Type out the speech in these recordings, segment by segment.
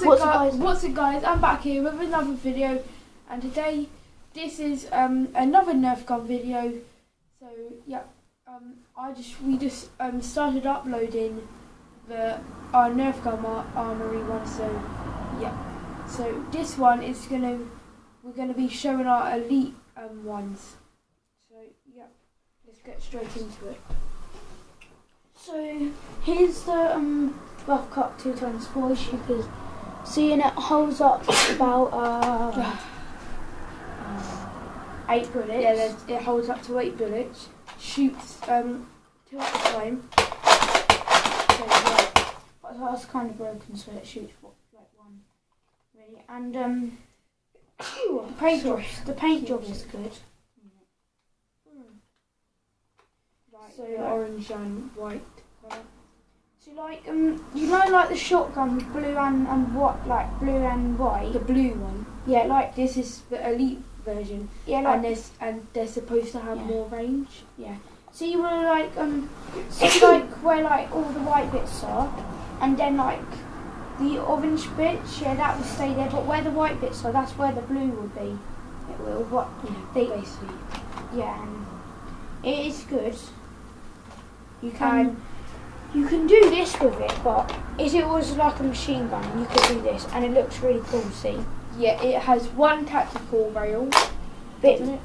What's it guys? I'm back here with another video, and today this is another Nerf gun video. So yeah, we just started uploading our Nerf gun armory one. So yeah, so this one is we're gonna be showing our elite ones. So yeah, let's get straight into it. So here's the rough cut 2x4, as you can see, and it holds up about 8 bullets. Yeah, it holds up to 8 bullets. Shoots 2 at a time. So, yeah, but that's kind of broken, so it shoots like one really. And the paint job is good. So orange and white colour. So like you know, like the shotgun with blue and what, like blue and white. The blue one. Yeah, like this is the elite version. Yeah, like and they're supposed to have more range. Yeah. So you were like see like where like all the white bits are, and then like the orange bits, yeah, that will stay there. But where the white bits are, that's where the blue will be. It will. What? Yeah, basically. Yeah, and it is good. You can do this with it, but if it was like a machine gun, you could do this, and it looks really cool. See? Yeah, it has one tactical rail. Doesn't it?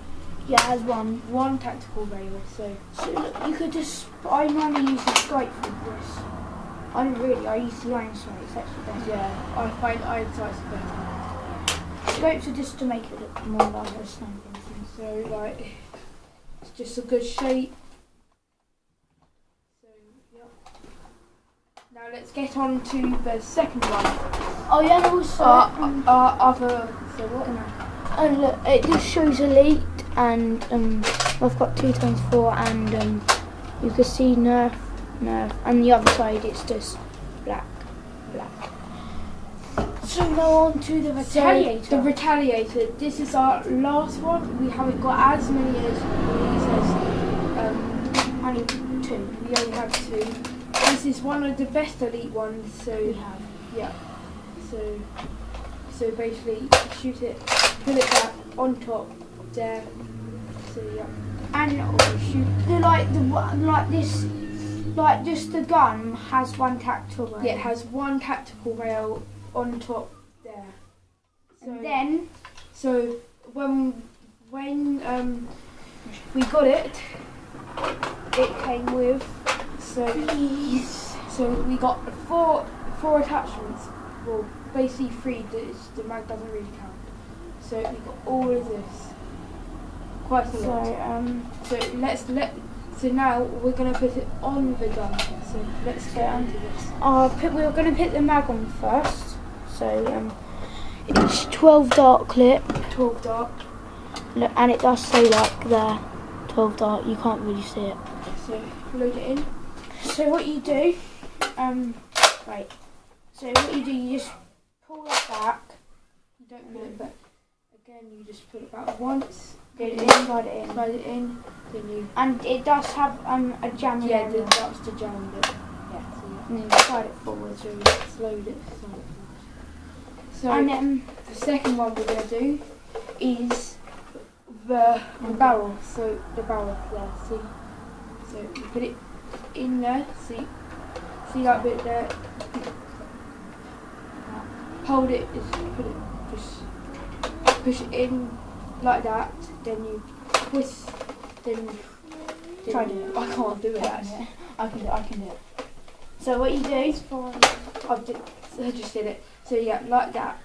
Yeah, it has one tactical rail. So look, you could just. I normally use the scope for this. I use the iron sight. It's actually better. Yeah, I find iron sights better. Scopes are just to make it look more like a sniper. So like, it's just a good shape. Now let's get on to the second one. Oh yeah, and also other. So what? And look, it just shows elite, and I've got 2x4, and you can see nerf, and the other side it's just black. So now on to the retaliator. So, the retaliator. This is our last one. We haven't got as many as only 2. We only have 2. This is one of the best elite ones, so we have. Yeah. So basically shoot it, put it back on top there. So yeah. And shoot just the gun has one tactical rail. Yeah, it has one tactical rail on top there. So and then when we got it came with So we got four attachments. Well, basically 3. The mag doesn't really count. So we got all of this. Quite a lot. So now we're gonna put it on the gun. So let's get onto this. We're gonna put the mag on first. So it's 12 dart clip. 12 dart. Look, and it does say like there, 12 dart. You can't really see it. So load it in. So what you do, you just pull it back. You don't pull it back. Again, you just put it back once. Slide it in. Then you. And it does have a jam. Yeah, that's the jam bit. Yeah. And then you slide it forward. So let's load it. So and the second one we're gonna do is the barrel. So the barrel there. See. So you put it in there, see that bit there. Hold it, push it in like that. Then you twist. Then try to do it. I can't do it actually. I can do it. So what you do? It's fine. I just did it. So yeah, like that.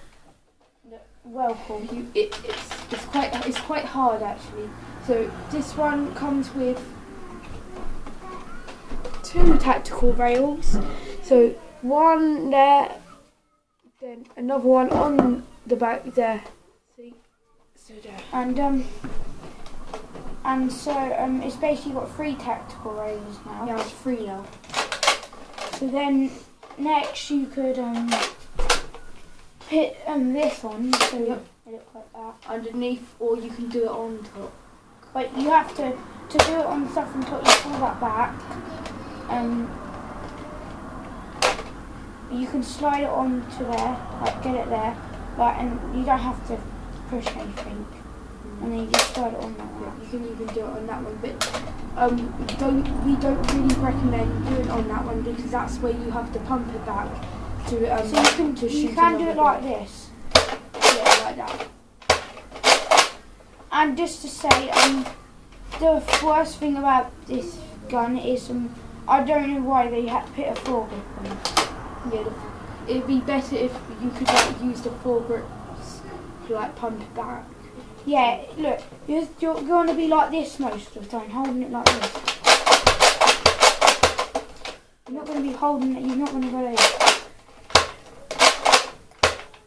Well cool. It's quite hard actually. So this one comes with 2 tactical rails, so one there, then another one on the back there. See, so there. And it's basically got 3 tactical rails now. Yeah, it's 3 now. So then next you could put this on, so it looks like that Underneath, or you can do it on top. But you have to do it on stuff on top. You pull that back. you can slide it onto there, like get it there, like, and you don't have to push anything. And then you just slide it on that one. Yeah, you can even do it on that one, but we don't really recommend doing it on that one because that's where you have to pump it back to so you can do it like this. Yeah, like that. And just to say, the worst thing about this gun is I don't know why they had to put a foregrip on it. Yeah, it'd be better if you could like use the foregrips to like pump it back. Yeah, look, you're going to be like this most of the time, holding it like this. You're not going to be holding it, you're not going to go like this.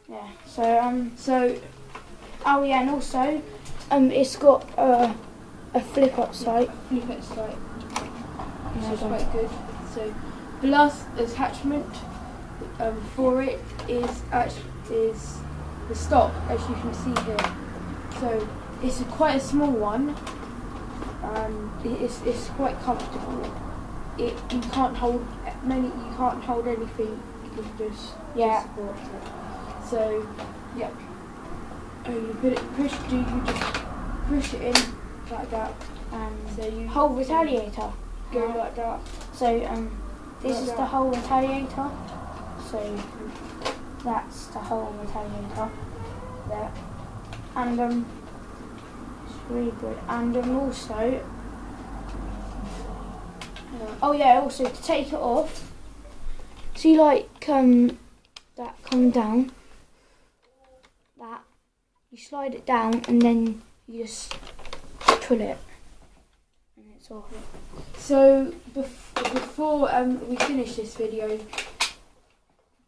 Yeah, so, oh yeah, and also, it's got a flip-up sight. Flip-up sight, which is quite good. So, the last attachment for it is the stock, as you can see here. So it's quite a small one. It's quite comfortable. You can't hold anything. You can just support it. So yeah. You just push it in like that, and so you whole retaliator. Go like that. So this is the whole retaliator. So that's the whole retaliator there. And it's really good. And also, oh yeah, also to take it off. See, like that come down. That you slide it down, and then you just pull it, and it's off. So before we finish this video,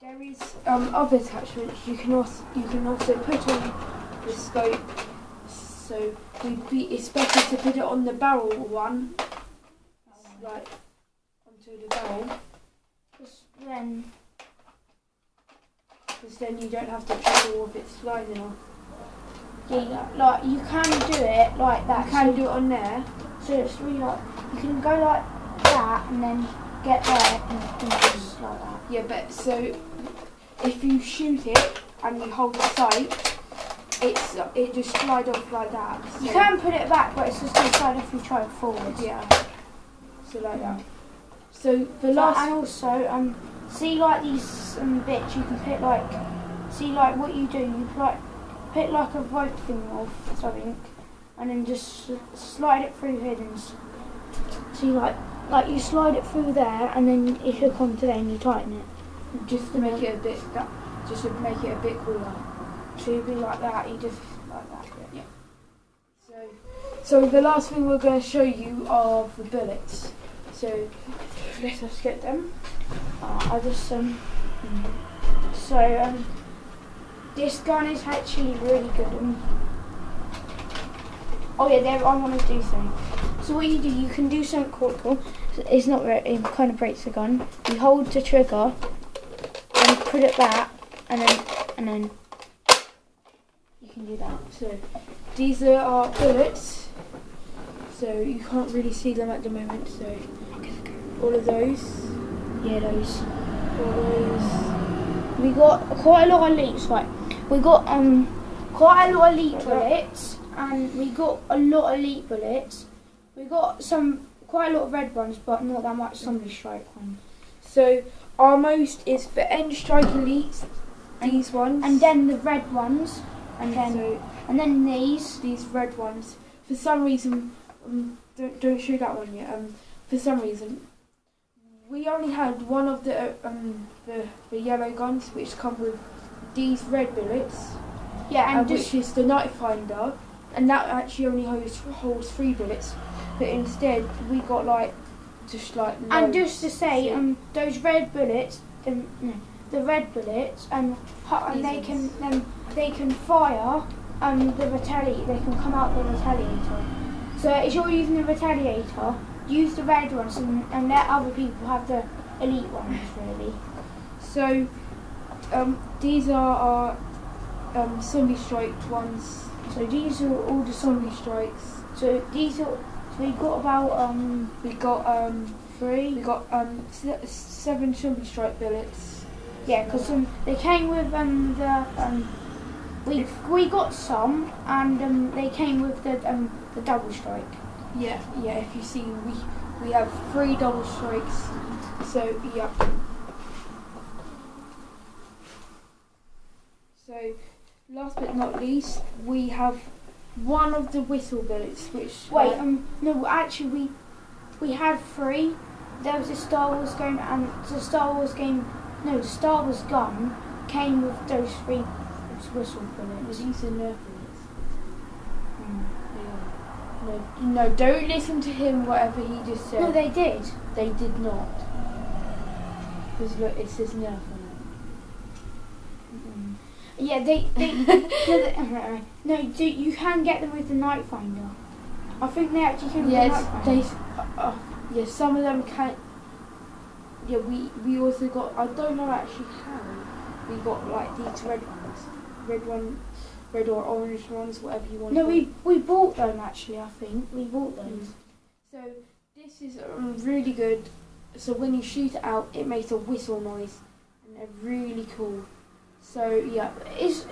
there is other attachments you can also put on the scope. So it's better to put it on the barrel one, like onto the barrel, because then you don't have to trouble with it sliding off. Yeah, like you can do it like that. You can do it on there. So it's really like you can go like that and then get there and just like that. Yeah, but so if you shoot it and you hold the sight, it just slides off like that. So you can put it back, but it's just going to slide if you try it forward. Yeah. So like that. So the last and also see like these bits you can put like like what you do. You put like a rope thing or something, and then just slide it through here and see like you slide it through there, and then you hook onto there and you tighten it. Just to make it a bit cooler. So you'd be like that, you just like that. Yeah. So the last thing we're going to show you are the bullets. So let us get them. I just this gun is actually really good. Oh yeah, I want to do something. So what you do, you can do something cool. It's not very, it kind of breaks the gun. You hold the trigger and put it back, and then you can do that. So these are our bullets. So you can't really see them at the moment. So all of those. Yeah, those. All those. We got quite a lot of leaps. Right, we got quite a lot of leap bullets, and we got a lot of leap bullets. We got quite a lot of red ones, but not that much zombie strike ones. So our most is the end strike elites. These ones, and then the red ones, and then these red ones. For some reason, don't show that one yet. For some reason, we only had one of the yellow guns, which come with these red bullets. Yeah, and which is the night finder, and that actually only holds 3 bullets. But instead, we got just loads. And just to say, those red bullets, the red bullets, they can fire the retaliator. They can come out the retaliator. So if you're using the retaliator, use the red ones and let other people have the elite ones, really. So these are our zombie strike ones. So these are all the zombie strikes. So these are. So we got about 3. We got 7 zombie strike bullets. Yeah, because they came with we got some, and they came with the double strike. Yeah. If you see, we have 3 double strikes. So yeah. So last but not least, we have one of the whistle bullets, which no, actually we had 3. There was a Star Wars game, and the Star Wars gun came with those 3 whistle bullets. These are nerf bullets. Yeah. No, don't listen to him. Whatever he just said. No, they did. They did not. Because look, it says nerf on it. Yeah, no, you can get them with the night finder. I think they actually can. Yeah, some of them can. Yeah, we also got. I don't know actually how we got like these red or orange ones, whatever you want. No, we bought them actually. I think we bought those. So this is really good. So when you shoot it out, it makes a whistle noise, and they're really cool. So yeah, it's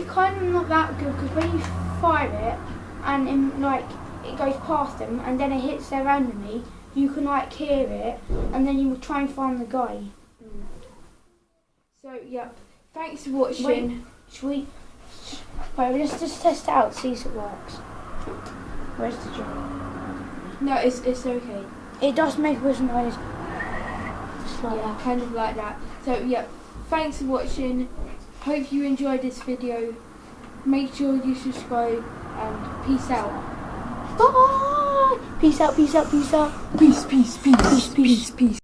kind of not that good, because when you fire it and it goes past them and then it hits their enemy, you can hear it, and then you will try and find the guy. So yeah, thanks for watching. Wait, let's just test it out, see if it works. Where's the job? No, it's okay. It does make a whistle noise. Kind of like that. So yeah, thanks for watching. Hope you enjoyed this video. Make sure you subscribe, and peace out. Bye! Peace out, peace out, peace out. Peace, peace, peace, peace, peace, peace.